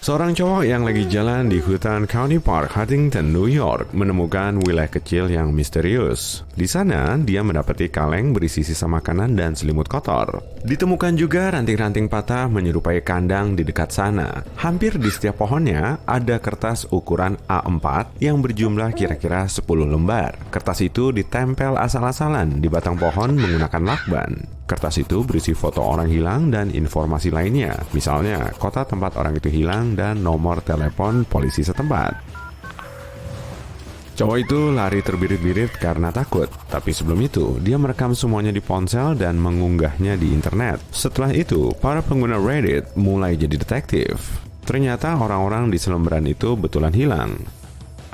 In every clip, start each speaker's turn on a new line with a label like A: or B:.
A: Seorang cowok yang lagi jalan di hutan County Park, Huntington, New York, menemukan wilayah kecil yang misterius. Di sana, dia mendapati kaleng berisi sisa makanan dan selimut kotor. Ditemukan juga ranting-ranting patah menyerupai kandang di dekat sana. Hampir di setiap pohonnya, ada kertas ukuran A4 yang berjumlah kira-kira 10 lembar. Kertas itu ditempel asal-asalan di batang pohon menggunakan lakban. Kertas itu berisi foto orang hilang dan informasi lainnya, misalnya kota tempat orang itu hilang dan nomor telepon polisi setempat. Cowok itu lari terbirit-birit karena takut, tapi sebelum itu dia merekam semuanya di ponsel dan mengunggahnya di internet. Setelah itu, para pengguna Reddit mulai jadi detektif. Ternyata orang-orang di selembaran itu betulan hilang.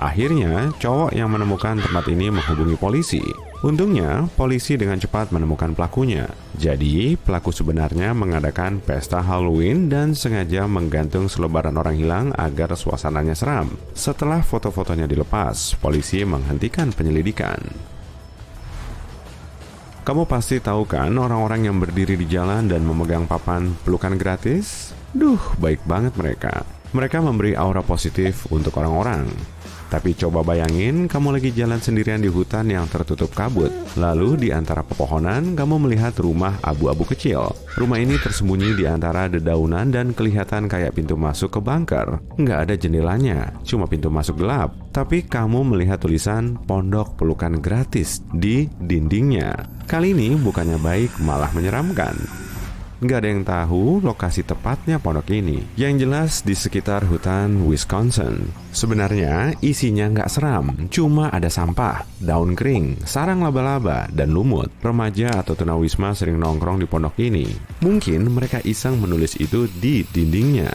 A: Akhirnya, cowok yang menemukan tempat ini menghubungi polisi. Untungnya, polisi dengan cepat menemukan pelakunya. Jadi, pelaku sebenarnya mengadakan pesta Halloween dan sengaja menggantung selebaran orang hilang agar suasananya seram. Setelah foto-fotonya dilepas, polisi menghentikan penyelidikan. Kamu pasti tahu kan orang-orang yang berdiri di jalan dan memegang papan pelukan gratis? Baik banget mereka. Mereka memberi aura positif untuk orang-orang. Tapi coba bayangin kamu lagi jalan sendirian di hutan yang tertutup kabut. Lalu di antara pepohonan kamu melihat rumah abu-abu kecil. Rumah ini tersembunyi di antara dedaunan dan kelihatan kayak pintu masuk ke bunker. Nggak ada jendelanya, cuma pintu masuk gelap. Tapi kamu melihat tulisan pondok pelukan gratis di dindingnya. Kali ini bukannya baik, malah menyeramkan. Nggak ada yang tahu lokasi tepatnya pondok ini. Yang jelas di sekitar hutan Wisconsin. Sebenarnya isinya nggak seram, cuma ada sampah, daun kering, sarang laba-laba, dan lumut. Remaja atau tunawisma sering nongkrong di pondok ini. Mungkin mereka iseng menulis itu di dindingnya.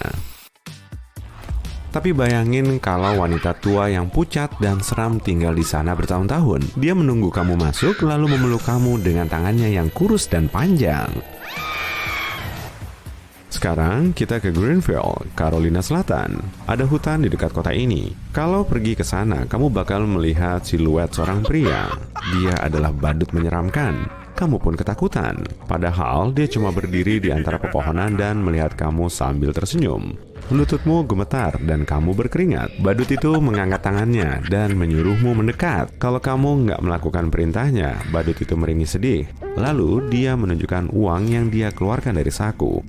A: Tapi bayangin kalau wanita tua yang pucat dan seram tinggal di sana bertahun-tahun. Dia menunggu kamu masuk lalu memeluk kamu dengan tangannya yang kurus dan panjang. Sekarang kita ke Greenville, Carolina Selatan. Ada hutan di dekat kota ini. Kalau pergi ke sana, kamu bakal melihat siluet seorang pria. Dia adalah badut menyeramkan. Kamu pun ketakutan. Padahal dia cuma berdiri di antara pepohonan dan melihat kamu sambil tersenyum. Lututmu gemetar dan kamu berkeringat. Badut itu mengangkat tangannya dan menyuruhmu mendekat. Kalau kamu nggak melakukan perintahnya, badut itu meringis sedih. Lalu dia menunjukkan uang yang dia keluarkan dari saku.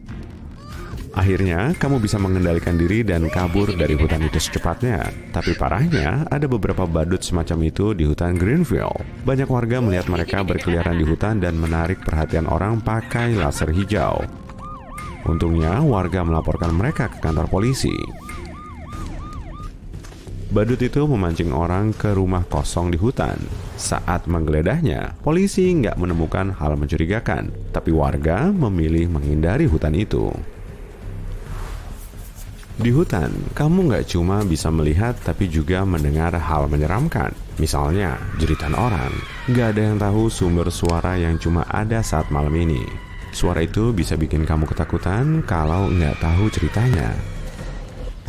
A: Akhirnya, kamu bisa mengendalikan diri dan kabur dari hutan itu secepatnya. Tapi parahnya, ada beberapa badut semacam itu di hutan Greenville. Banyak warga melihat mereka berkeliaran di hutan dan menarik perhatian orang pakai laser hijau. Untungnya, warga melaporkan mereka ke kantor polisi. Badut itu memancing orang ke rumah kosong di hutan. Saat menggeledahnya, polisi nggak menemukan hal mencurigakan. Tapi warga memilih menghindari hutan itu. Di hutan, kamu nggak cuma bisa melihat tapi juga mendengar hal menyeramkan. Misalnya, jeritan orang. Nggak ada yang tahu sumber suara yang cuma ada saat malam ini. Suara itu bisa bikin kamu ketakutan kalau nggak tahu ceritanya.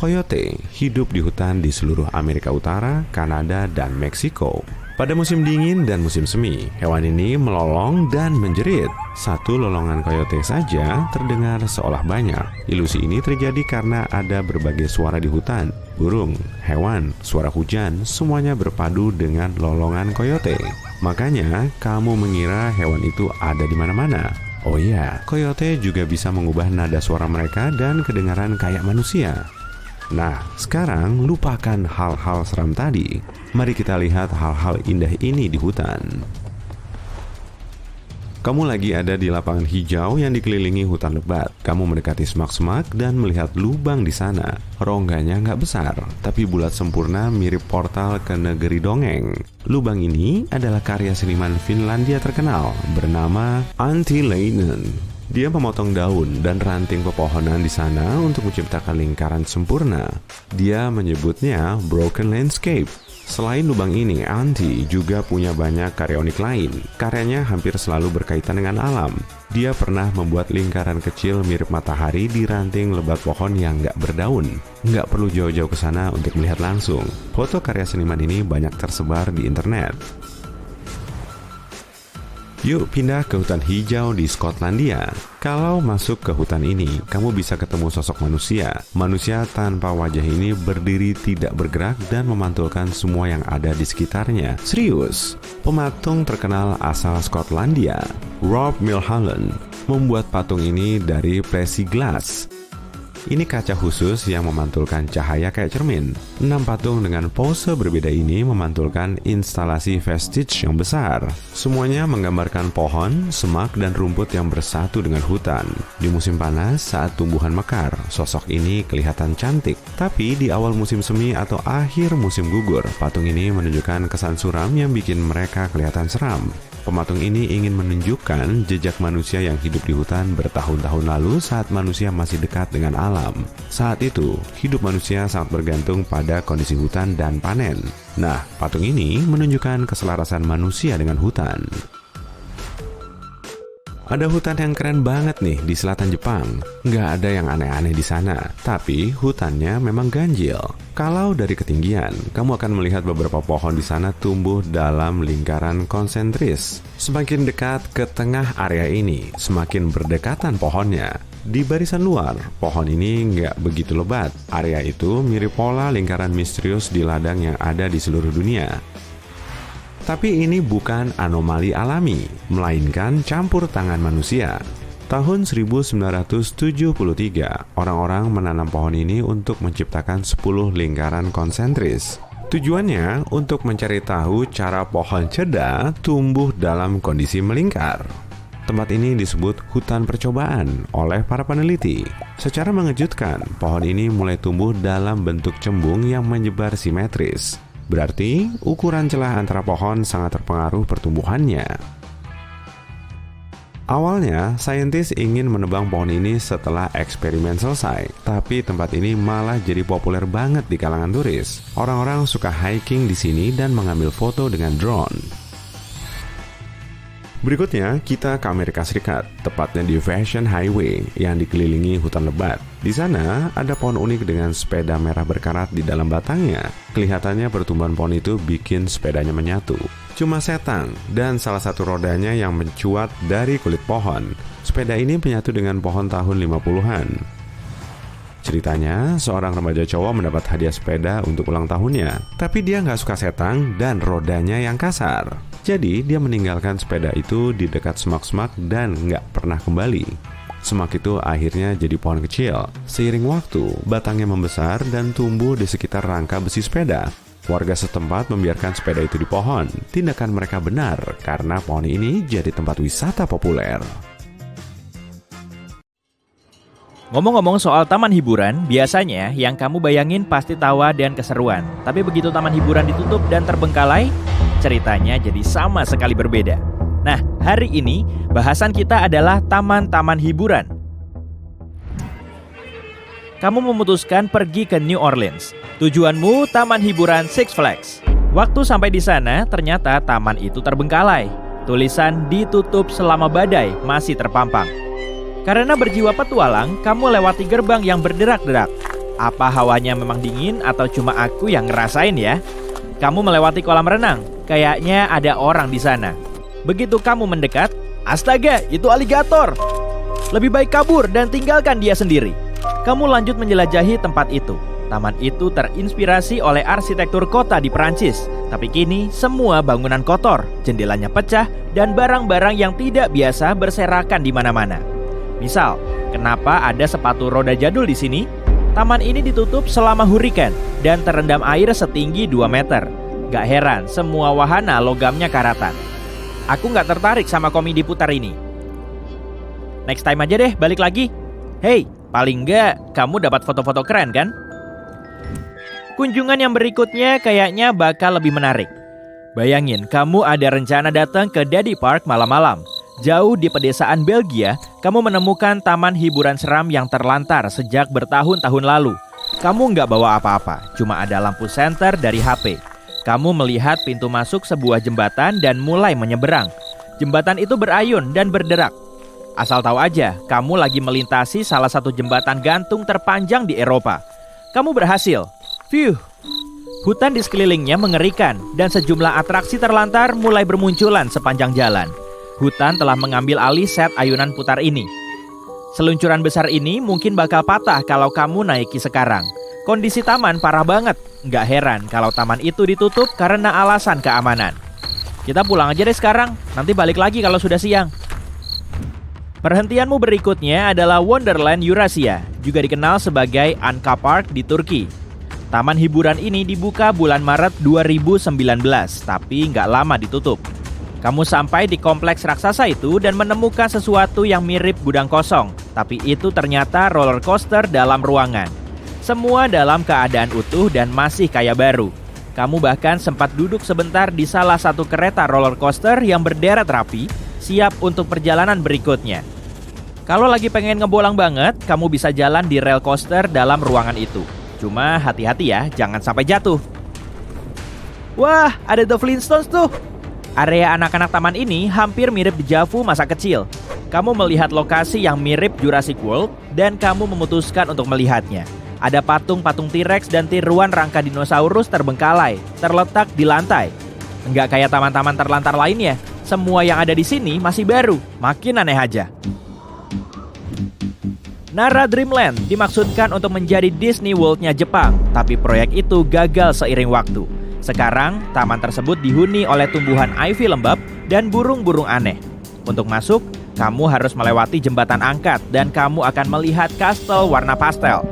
A: Coyote hidup di hutan di seluruh Amerika Utara, Kanada, dan Meksiko. Pada musim dingin dan musim semi, hewan ini melolong dan menjerit. Satu lolongan coyote saja terdengar seolah banyak. Ilusi ini terjadi karena ada berbagai suara di hutan. Burung, hewan, suara hujan, semuanya berpadu dengan lolongan coyote. Makanya, kamu mengira hewan itu ada di mana-mana. Oh iya, coyote juga bisa mengubah nada suara mereka dan kedengaran kayak manusia. Nah, sekarang lupakan hal-hal seram tadi. Mari kita lihat hal-hal indah ini di hutan. Kamu lagi ada di lapangan hijau yang dikelilingi hutan lebat. Kamu mendekati semak-semak dan melihat lubang di sana. Rongganya nggak besar, tapi bulat sempurna mirip portal ke negeri dongeng. Lubang ini adalah karya seniman Finlandia terkenal bernama Antti Leinonen. Dia memotong daun dan ranting pepohonan di sana untuk menciptakan lingkaran sempurna. Dia menyebutnya Broken Landscape. Selain lubang ini, Antti juga punya banyak karya unik lain. Karyanya hampir selalu berkaitan dengan alam. Dia pernah membuat lingkaran kecil mirip matahari di ranting lebat pohon yang nggak berdaun. Nggak perlu jauh-jauh ke sana untuk melihat langsung. Foto karya seniman ini banyak tersebar di internet. Yuk pindah ke hutan hijau di Skotlandia. Kalau masuk ke hutan ini, kamu bisa ketemu sosok manusia. Manusia tanpa wajah ini berdiri tidak bergerak dan memantulkan semua yang ada di sekitarnya. Serius, pematung terkenal asal Skotlandia, Rob Milholland, membuat patung ini dari plexiglass. Ini kaca khusus yang memantulkan cahaya kayak cermin. 6 patung dengan pose berbeda ini memantulkan instalasi vestige yang besar. Semuanya menggambarkan pohon, semak, dan rumput yang bersatu dengan hutan. Di musim panas, saat tumbuhan mekar, sosok ini kelihatan cantik. Tapi di awal musim semi atau akhir musim gugur, patung ini menunjukkan kesan suram yang bikin mereka kelihatan seram. Pematung ini ingin menunjukkan jejak manusia yang hidup di hutan bertahun-tahun lalu saat manusia masih dekat dengan alam. Saat itu, hidup manusia sangat bergantung pada kondisi hutan dan panen. Nah, patung ini menunjukkan keselarasan manusia dengan hutan. Ada hutan yang keren banget nih di selatan Jepang. Nggak ada yang aneh-aneh di sana, tapi hutannya memang ganjil. Kalau dari ketinggian, kamu akan melihat beberapa pohon di sana tumbuh dalam lingkaran konsentris. Semakin dekat ke tengah area ini, semakin berdekatan pohonnya. Di barisan luar, pohon ini nggak begitu lebat. Area itu mirip pola lingkaran misterius di ladang yang ada di seluruh dunia. Tapi ini bukan anomali alami, melainkan campur tangan manusia. Tahun 1973, orang-orang menanam pohon ini untuk menciptakan 10 lingkaran konsentris. Tujuannya untuk mencari tahu cara pohon ceda tumbuh dalam kondisi melingkar. Tempat ini disebut hutan percobaan oleh para peneliti. Secara mengejutkan, pohon ini mulai tumbuh dalam bentuk cembung yang menyebar simetris. Berarti, ukuran celah antara pohon sangat terpengaruh pertumbuhannya. Awalnya, saintis ingin menebang pohon ini setelah eksperimen selesai. Tapi tempat ini malah jadi populer banget di kalangan turis. Orang-orang suka hiking di sini dan mengambil foto dengan drone. Berikutnya, kita ke Amerika Serikat, tepatnya di Vashon Highway yang dikelilingi hutan lebat. Di sana, ada pohon unik dengan sepeda merah berkarat di dalam batangnya. Kelihatannya pertumbuhan pohon itu bikin sepedanya menyatu. Cuma setang dan salah satu rodanya yang mencuat dari kulit pohon. Sepeda ini menyatu dengan pohon tahun 50-an. Ceritanya, seorang remaja cowok mendapat hadiah sepeda untuk ulang tahunnya. Tapi dia nggak suka setang dan rodanya yang kasar. Jadi, dia meninggalkan sepeda itu di dekat semak-semak dan nggak pernah kembali. Semak itu akhirnya jadi pohon kecil. Seiring waktu, batangnya membesar dan tumbuh di sekitar rangka besi sepeda. Warga setempat membiarkan sepeda itu di pohon. Tindakan mereka benar, karena pohon ini jadi tempat wisata populer.
B: Ngomong-ngomong soal taman hiburan, biasanya yang kamu bayangin pasti tawa dan keseruan. Tapi begitu taman hiburan ditutup dan terbengkalai, ceritanya jadi sama sekali berbeda. Nah, hari ini bahasan kita adalah taman-taman hiburan. Kamu memutuskan pergi ke New Orleans. Tujuanmu taman hiburan Six Flags. Waktu sampai di sana, ternyata taman itu terbengkalai. Tulisan "ditutup selama badai" masih terpampang. Karena berjiwa petualang, kamu lewati gerbang yang berderak-derak. Apa hawanya memang dingin atau cuma aku yang ngerasain ya? Kamu melewati kolam renang, kayaknya ada orang di sana. Begitu kamu mendekat, astaga, itu aligator. Lebih baik kabur dan tinggalkan dia sendiri. Kamu lanjut menjelajahi tempat itu. Taman itu terinspirasi oleh arsitektur kota di Perancis. Tapi kini semua bangunan kotor, jendelanya pecah, dan barang-barang yang tidak biasa berserakan di mana-mana. Misal, kenapa ada sepatu roda jadul di sini? Taman ini ditutup selama hurikan dan terendam air setinggi 2 meter. Gak heran, semua wahana logamnya karatan. Aku gak tertarik sama komedi putar ini. Next time aja deh, balik lagi. Hey, paling gak kamu dapat foto-foto keren kan? Kunjungan yang berikutnya kayaknya bakal lebih menarik. Bayangin, kamu ada rencana datang ke Daddy Park malam-malam. Jauh di pedesaan Belgia, kamu menemukan taman hiburan seram yang terlantar sejak bertahun-tahun lalu. Kamu nggak bawa apa-apa, cuma ada lampu senter dari HP. Kamu melihat pintu masuk sebuah jembatan dan mulai menyeberang. Jembatan itu berayun dan berderak. Asal tahu aja, kamu lagi melintasi salah satu jembatan gantung terpanjang di Eropa. Kamu berhasil. Phew. Hutan di sekelilingnya mengerikan dan sejumlah atraksi terlantar mulai bermunculan sepanjang jalan. Hutan telah mengambil alih set ayunan putar ini. Seluncuran besar ini mungkin bakal patah kalau kamu naiki sekarang. Kondisi taman parah banget. Nggak heran kalau taman itu ditutup karena alasan keamanan. Kita pulang aja deh sekarang, nanti balik lagi kalau sudah siang. Perhentianmu berikutnya adalah Wonderland Eurasia, juga dikenal sebagai Anka Park di Turki. Taman hiburan ini dibuka bulan Maret 2019, tapi nggak lama ditutup. Kamu sampai di kompleks raksasa itu dan menemukan sesuatu yang mirip gudang kosong, tapi itu ternyata roller coaster dalam ruangan. Semua dalam keadaan utuh dan masih kayak baru. Kamu bahkan sempat duduk sebentar di salah satu kereta roller coaster yang berderet rapi, siap untuk perjalanan berikutnya. Kalau lagi pengen ngebolang banget, kamu bisa jalan di rel coaster dalam ruangan itu. Cuma hati-hati ya, jangan sampai jatuh. Wah, ada The Flintstones tuh. Area anak-anak taman ini hampir mirip Deja Vu masa kecil. Kamu melihat lokasi yang mirip Jurassic World dan kamu memutuskan untuk melihatnya. Ada patung-patung T-Rex dan tiruan rangka dinosaurus terbengkalai, terletak di lantai. Enggak kayak taman-taman terlantar lainnya. Semua yang ada di sini masih baru, makin aneh aja. Nara Dreamland dimaksudkan untuk menjadi Disney World-nya Jepang, tapi proyek itu gagal seiring waktu. Sekarang, taman tersebut dihuni oleh tumbuhan ivy lembab dan burung-burung aneh. Untuk masuk, kamu harus melewati jembatan angkat dan kamu akan melihat kastel warna pastel.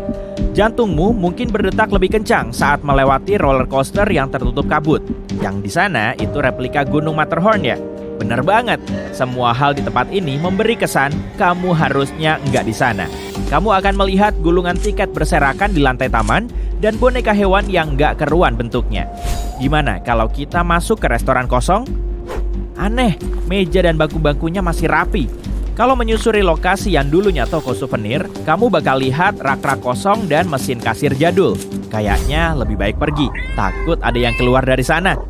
B: Jantungmu mungkin berdetak lebih kencang saat melewati roller coaster yang tertutup kabut. Yang di sana itu replika Gunung Matterhorn ya. Bener banget, semua hal di tempat ini memberi kesan kamu harusnya nggak di sana. Kamu akan melihat gulungan tiket berserakan di lantai taman dan boneka hewan yang nggak keruan bentuknya. Gimana kalau kita masuk ke restoran kosong? Aneh, meja dan bangku-bangkunya masih rapi. Kalau menyusuri lokasi yang dulunya toko souvenir, kamu bakal lihat rak-rak kosong dan mesin kasir jadul. Kayaknya lebih baik pergi, takut ada yang keluar dari sana.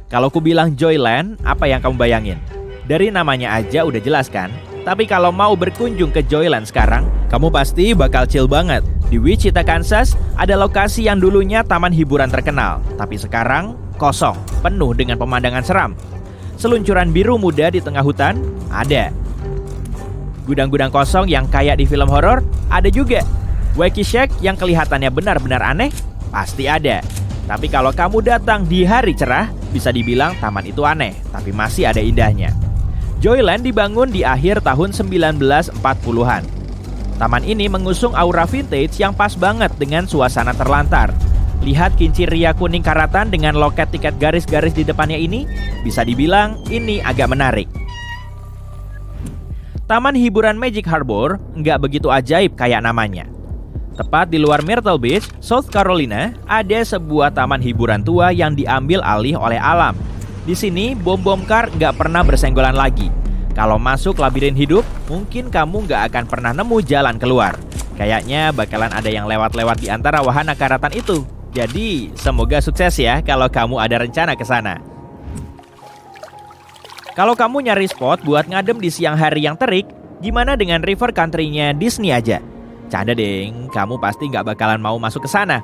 B: Kalau ku bilang Joyland, apa yang kamu bayangin? Dari namanya aja udah jelas kan? Tapi kalau mau berkunjung ke Joyland sekarang, kamu pasti bakal chill banget. Di Wichita, Kansas, ada lokasi yang dulunya taman hiburan terkenal, tapi sekarang kosong, penuh dengan pemandangan seram. Seluncuran biru muda di tengah hutan, ada. Gudang-gudang kosong yang kayak di film horor, ada juga. Wacky Shack yang kelihatannya benar-benar aneh, pasti ada. Tapi kalau kamu datang di hari cerah, bisa dibilang taman itu aneh, tapi masih ada indahnya. Joyland dibangun di akhir tahun 1940-an. Taman ini mengusung aura vintage yang pas banget dengan suasana terlantar. Lihat kincir ria kuning karatan dengan loket tiket garis-garis di depannya ini, bisa dibilang ini agak menarik. Taman hiburan Magic Harbor nggak begitu ajaib kayak namanya. Tepat di luar Myrtle Beach, South Carolina, ada sebuah taman hiburan tua yang diambil alih oleh alam. Di sini, bom-bom kar nggak pernah bersenggolan lagi. Kalau masuk labirin hidup, mungkin kamu nggak akan pernah nemu jalan keluar. Kayaknya bakalan ada yang lewat-lewat di antara wahana karatan itu. Jadi, semoga sukses ya kalau kamu ada rencana ke sana. Kalau kamu nyari spot buat ngadem di siang hari yang terik, gimana dengan river country-nya Disney aja? Canda deng, kamu pasti nggak bakalan mau masuk ke sana.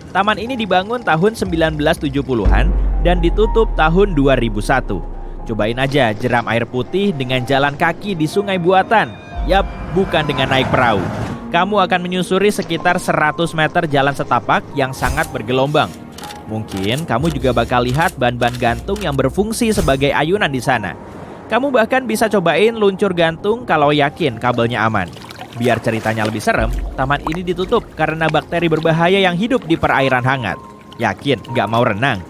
B: Taman ini dibangun tahun 1970-an dan ditutup tahun 2001. Cobain aja jeram air putih dengan jalan kaki di sungai buatan. Yap, bukan dengan naik perahu. Kamu akan menyusuri sekitar 100 meter jalan setapak yang sangat bergelombang. Mungkin kamu juga bakal lihat ban-ban gantung yang berfungsi sebagai ayunan di sana. Kamu bahkan bisa cobain luncur gantung kalau yakin kabelnya aman. Biar ceritanya lebih serem, taman ini ditutup karena bakteri berbahaya yang hidup di perairan hangat. Yakin nggak mau renang?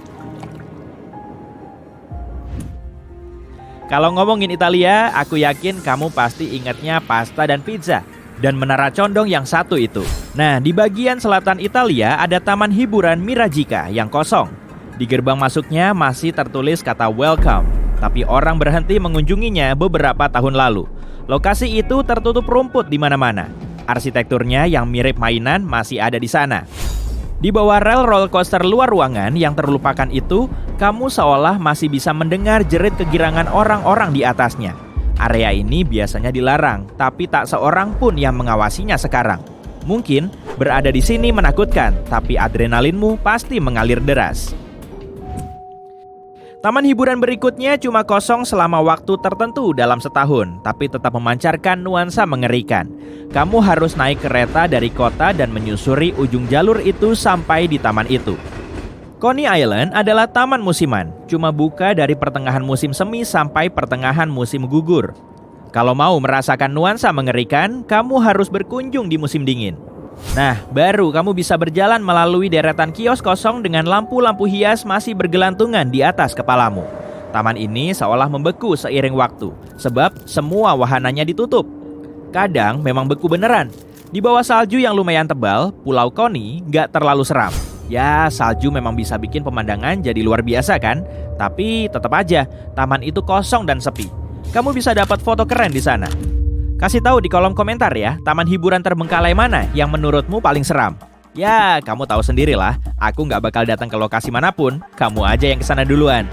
B: Kalau ngomongin Italia, aku yakin kamu pasti ingatnya pasta dan pizza. Dan menara condong yang satu itu. Nah, di bagian selatan Italia ada taman hiburan Miragica yang kosong. Di gerbang masuknya masih tertulis kata welcome, tapi orang berhenti mengunjunginya beberapa tahun lalu. Lokasi itu tertutup rumput di mana-mana. Arsitekturnya yang mirip mainan masih ada di sana. Di bawah rel roller coaster luar ruangan yang terlupakan itu, kamu seolah masih bisa mendengar jerit kegirangan orang-orang di atasnya. Area ini biasanya dilarang, tapi tak seorang pun yang mengawasinya sekarang. Mungkin berada di sini menakutkan, tapi adrenalinmu pasti mengalir deras. Taman hiburan berikutnya cuma kosong selama waktu tertentu dalam setahun, tapi tetap memancarkan nuansa mengerikan. Kamu harus naik kereta dari kota dan menyusuri ujung jalur itu sampai di taman itu. Coney Island adalah taman musiman, cuma buka dari pertengahan musim semi sampai pertengahan musim gugur. Kalau mau merasakan nuansa mengerikan, kamu harus berkunjung di musim dingin. Nah, baru kamu bisa berjalan melalui deretan kios kosong dengan lampu-lampu hias masih bergelantungan di atas kepalamu. Taman ini seolah membeku seiring waktu, sebab semua wahananya ditutup. Kadang memang beku beneran. Di bawah salju yang lumayan tebal, Pulau Coney nggak terlalu seram. Ya, salju memang bisa bikin pemandangan jadi luar biasa kan? Tapi tetap aja, taman itu kosong dan sepi. Kamu bisa dapat foto keren di sana. Kasih tahu di kolom komentar ya, taman hiburan terbengkalai mana yang menurutmu paling seram? Ya, kamu tahu sendirilah, aku nggak bakal datang ke lokasi manapun, kamu aja yang kesana duluan.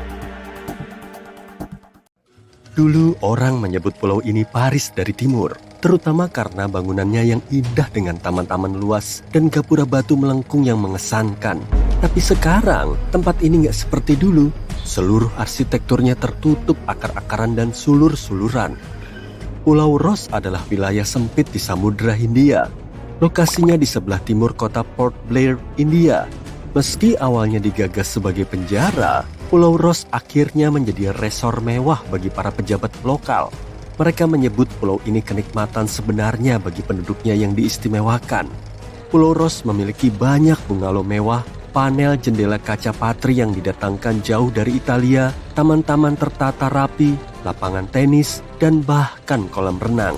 C: Dulu orang menyebut pulau ini Paris dari timur, terutama karena bangunannya yang indah dengan taman-taman luas dan gapura batu melengkung yang mengesankan. Tapi sekarang, tempat ini nggak seperti dulu. Seluruh arsitekturnya tertutup akar-akaran dan sulur-suluran. Pulau Ross adalah wilayah sempit di Samudra Hindia. Lokasinya di sebelah timur kota Port Blair, India. Meski awalnya digagas sebagai penjara, Pulau Ross akhirnya menjadi resor mewah bagi para pejabat lokal. Mereka menyebut pulau ini kenikmatan sebenarnya bagi penduduknya yang diistimewakan. Pulau Ross memiliki banyak bungalow mewah, panel jendela kaca patri yang didatangkan jauh dari Italia, taman-taman tertata rapi, lapangan tenis, dan bahkan kolam renang.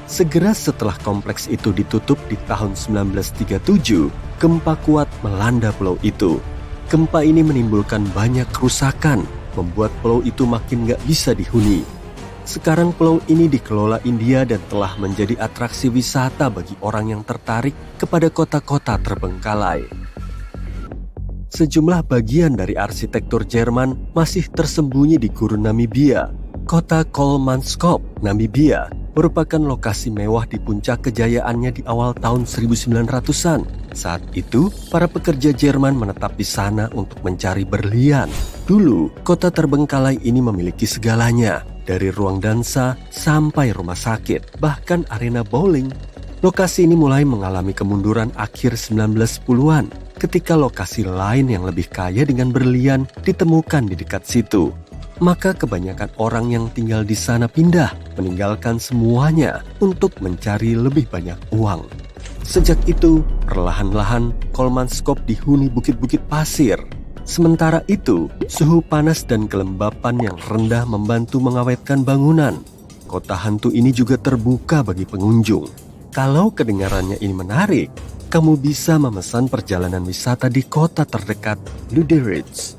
C: Segera setelah kompleks itu ditutup di tahun 1937, gempa kuat melanda pulau itu. Gempa ini menimbulkan banyak kerusakan, membuat pulau itu makin gak bisa dihuni. Sekarang pulau ini dikelola India dan telah menjadi atraksi wisata bagi orang yang tertarik kepada kota-kota terbengkalai. Sejumlah bagian dari arsitektur Jerman masih tersembunyi di gurun Namibia. Kota Kolmanskop, Namibia, merupakan lokasi mewah di puncak kejayaannya di awal tahun 1900-an. Saat itu, para pekerja Jerman menetap di sana untuk mencari berlian. Dulu, kota terbengkalai ini memiliki segalanya, dari ruang dansa sampai rumah sakit, bahkan arena bowling. Lokasi ini mulai mengalami kemunduran akhir 1910-an, ketika lokasi lain yang lebih kaya dengan berlian ditemukan di dekat situ. Maka kebanyakan orang yang tinggal di sana pindah, meninggalkan semuanya untuk mencari lebih banyak uang. Sejak itu, perlahan-lahan Kolmanskop dihuni bukit-bukit pasir. Sementara itu, suhu panas dan kelembapan yang rendah membantu mengawetkan bangunan. Kota hantu ini juga terbuka bagi pengunjung. Kalau kedengarannya ini menarik, kamu bisa memesan perjalanan wisata di kota terdekat, Lüderitz.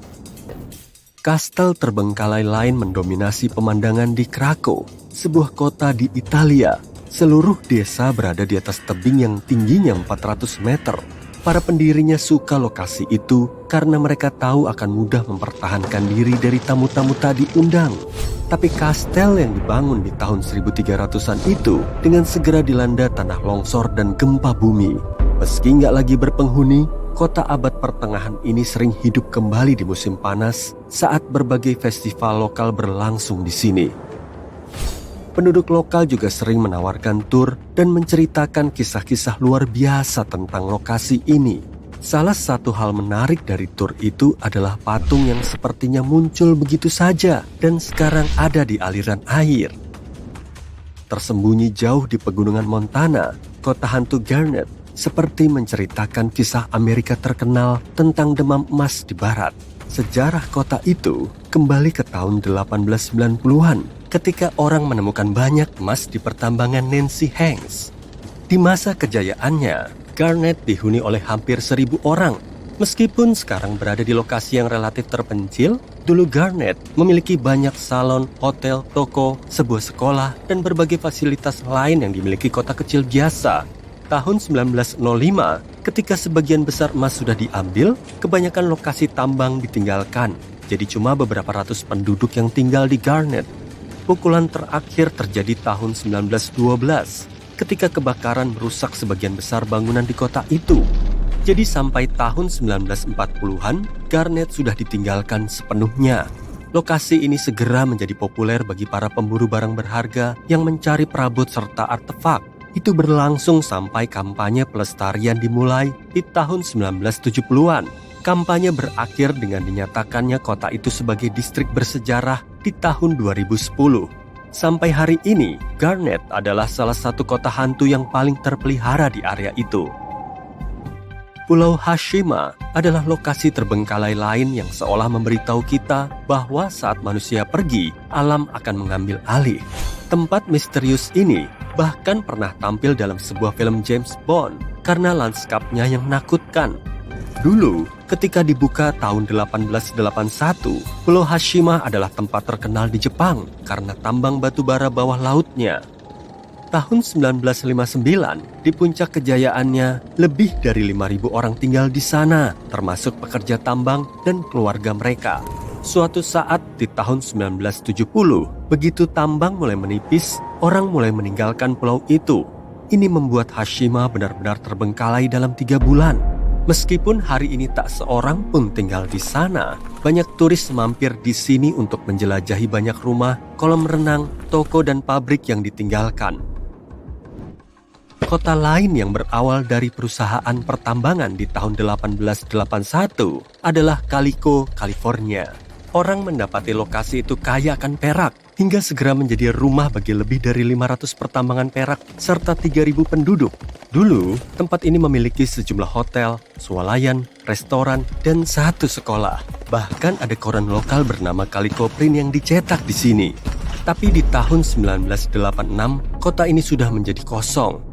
C: Kastel terbengkalai lain mendominasi pemandangan di Krakow, sebuah kota di Italia. Seluruh desa berada di atas tebing yang tingginya 400 meter. Para pendirinya suka lokasi itu karena mereka tahu akan mudah mempertahankan diri dari tamu-tamu tadi undang. Tapi kastel yang dibangun di tahun 1300-an itu dengan segera dilanda tanah longsor dan gempa bumi. Meski nggak lagi berpenghuni, kota abad pertengahan ini sering hidup kembali di musim panas saat berbagai festival lokal berlangsung di sini. Penduduk lokal juga sering menawarkan tur dan menceritakan kisah-kisah luar biasa tentang lokasi ini. Salah satu hal menarik dari tur itu adalah patung yang sepertinya muncul begitu saja dan sekarang ada di aliran air. Tersembunyi jauh di pegunungan Montana, kota hantu Garnet seperti menceritakan kisah Amerika terkenal tentang demam emas di barat. Sejarah kota itu kembali ke tahun 1890-an ketika orang menemukan banyak emas di pertambangan Nancy Hanks. Di masa kejayaannya, Garnet dihuni oleh hampir 1.000 orang. Meskipun sekarang berada di lokasi yang relatif terpencil, dulu Garnet memiliki banyak salon, hotel, toko, sebuah sekolah, dan berbagai fasilitas lain yang dimiliki kota kecil biasa. Tahun 1905, ketika sebagian besar emas sudah diambil, kebanyakan lokasi tambang ditinggalkan. Jadi cuma beberapa ratus penduduk yang tinggal di Garnet. Pukulan terakhir terjadi tahun 1912. Ketika kebakaran merusak sebagian besar bangunan di kota itu. Jadi sampai tahun 1940-an, Garnet sudah ditinggalkan sepenuhnya. Lokasi ini segera menjadi populer bagi para pemburu barang berharga yang mencari perabot serta artefak. Itu berlangsung sampai kampanye pelestarian dimulai di tahun 1970-an. Kampanye berakhir dengan dinyatakannya kota itu sebagai distrik bersejarah di tahun 2010. Sampai hari ini, Garnet adalah salah satu kota hantu yang paling terpelihara di area itu. Pulau Hashima adalah lokasi terbengkalai lain yang seolah memberitahu kita bahwa saat manusia pergi, alam akan mengambil alih. Tempat misterius ini bahkan pernah tampil dalam sebuah film James Bond karena lanskapnya yang menakutkan. Dulu, ketika dibuka tahun 1881, Pulau Hashima adalah tempat terkenal di Jepang karena tambang batu bara bawah lautnya. Tahun 1959, di puncak kejayaannya, lebih dari 5.000 orang tinggal di sana, termasuk pekerja tambang dan keluarga mereka. Suatu saat di tahun 1970, begitu tambang mulai menipis, orang mulai meninggalkan pulau itu. Ini membuat Hashima benar-benar terbengkalai dalam 3 bulan. Meskipun hari ini tak seorang pun tinggal di sana, banyak turis mampir di sini untuk menjelajahi banyak rumah, kolam renang, toko dan pabrik yang ditinggalkan. Kota lain yang berawal dari perusahaan pertambangan di tahun 1881 adalah Calico, California. Orang mendapati lokasi itu kaya akan perak, hingga segera menjadi rumah bagi lebih dari 500 pertambangan perak serta 3.000 penduduk. Dulu, tempat ini memiliki sejumlah hotel, swalayan, restoran, dan 1 sekolah. Bahkan ada koran lokal bernama Calico Print yang dicetak di sini. Tapi di tahun 1986, kota ini sudah menjadi kosong.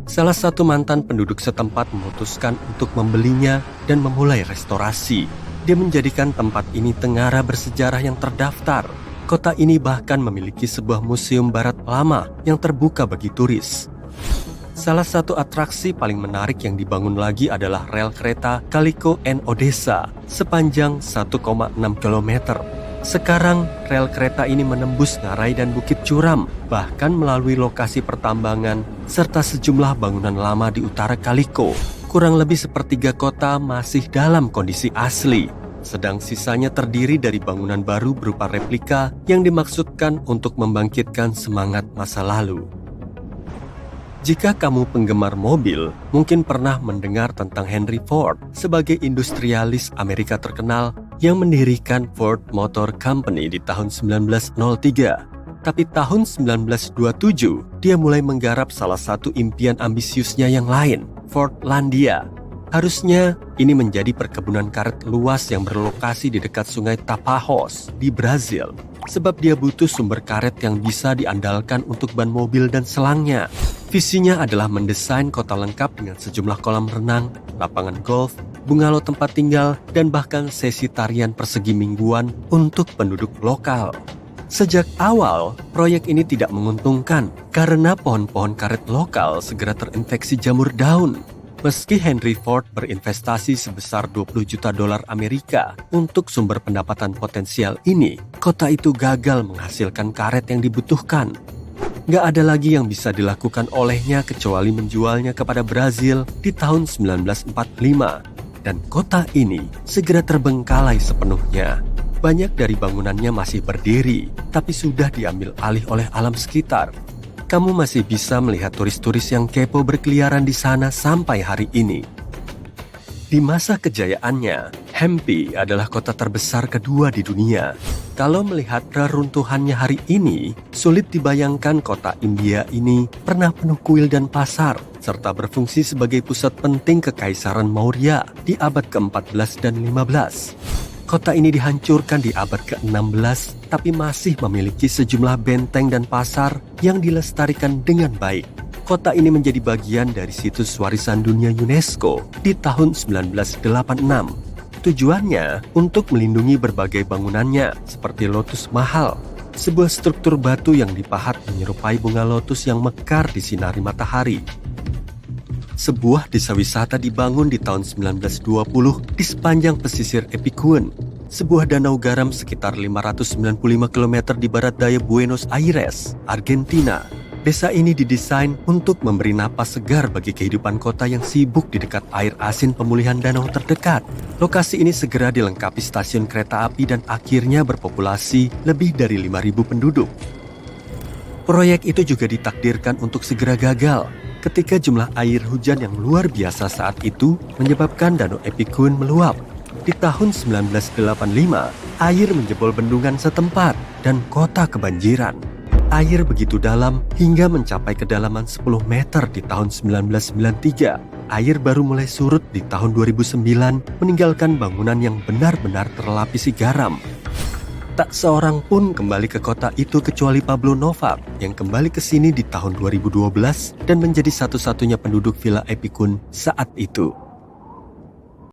C: Salah satu mantan penduduk setempat memutuskan untuk membelinya dan memulai restorasi. Dia menjadikan tempat ini tengara bersejarah yang terdaftar. Kota ini bahkan memiliki sebuah museum barat lama yang terbuka bagi turis. Salah satu atraksi paling menarik yang dibangun lagi adalah rel kereta Calico and Odessa sepanjang 1,6 km. Sekarang, rel kereta ini menembus ngarai dan bukit curam, bahkan melalui lokasi pertambangan, serta sejumlah bangunan lama di utara Calico. Kurang lebih sepertiga kota masih dalam kondisi asli, sedang sisanya terdiri dari bangunan baru berupa replika yang dimaksudkan untuk membangkitkan semangat masa lalu. Jika kamu penggemar mobil, mungkin pernah mendengar tentang Henry Ford sebagai industrialis Amerika terkenal yang mendirikan Ford Motor Company di tahun 1903. Tapi tahun 1927, dia mulai menggarap salah satu impian ambisiusnya yang lain, Fordlandia. Harusnya ini menjadi perkebunan karet luas yang berlokasi di dekat sungai Tapajos di Brazil. Sebab dia butuh sumber karet yang bisa diandalkan untuk ban mobil dan selangnya. Visinya adalah mendesain kota lengkap dengan sejumlah kolam renang, lapangan golf, bungalow tempat tinggal, dan bahkan sesi tarian persegi mingguan untuk penduduk lokal. Sejak awal, proyek ini tidak menguntungkan karena pohon-pohon karet lokal segera terinfeksi jamur daun. Meski Henry Ford berinvestasi sebesar 20 juta dolar Amerika untuk sumber pendapatan potensial ini, kota itu gagal menghasilkan karet yang dibutuhkan. Nggak ada lagi yang bisa dilakukan olehnya kecuali menjualnya kepada Brazil di tahun 1945. Dan kota ini segera terbengkalai sepenuhnya. Banyak dari bangunannya masih berdiri, tapi sudah diambil alih oleh alam sekitar. Kamu masih bisa melihat turis-turis yang kepo berkeliaran di sana sampai hari ini. Di masa kejayaannya, Hampi adalah kota terbesar kedua di dunia. Kalau melihat reruntuhannya hari ini, sulit dibayangkan kota India ini pernah penuh kuil dan pasar, serta berfungsi sebagai pusat penting Kekaisaran Maurya di abad ke-14 dan 15. Kota ini dihancurkan di abad ke-16, tapi masih memiliki sejumlah benteng dan pasar yang dilestarikan dengan baik. Kota ini menjadi bagian dari situs warisan dunia UNESCO di tahun 1986. Tujuannya untuk melindungi berbagai bangunannya seperti Lotus Mahal, sebuah struktur batu yang dipahat menyerupai bunga lotus yang mekar di sinari matahari. Sebuah desa wisata dibangun di tahun 1920 di sepanjang pesisir Epicuen, sebuah danau garam sekitar 595 km di barat daya Buenos Aires, Argentina. Desa ini didesain untuk memberi napas segar bagi kehidupan kota yang sibuk di dekat air asin pemulihan danau terdekat. Lokasi ini segera dilengkapi stasiun kereta api dan akhirnya berpopulasi lebih dari 5.000 penduduk. Proyek itu juga ditakdirkan untuk segera gagal ketika jumlah air hujan yang luar biasa saat itu menyebabkan Danau Epikun meluap. Di tahun 1985, air menjebol bendungan setempat dan kota kebanjiran. Air begitu dalam hingga mencapai kedalaman 10 meter di tahun 1993. Air baru mulai surut di tahun 2009, meninggalkan bangunan yang benar-benar terlapisi garam. Tak seorang pun kembali ke kota itu kecuali Pablo Novak yang kembali ke sini di tahun 2012 dan menjadi satu-satunya penduduk Villa Epikun saat itu.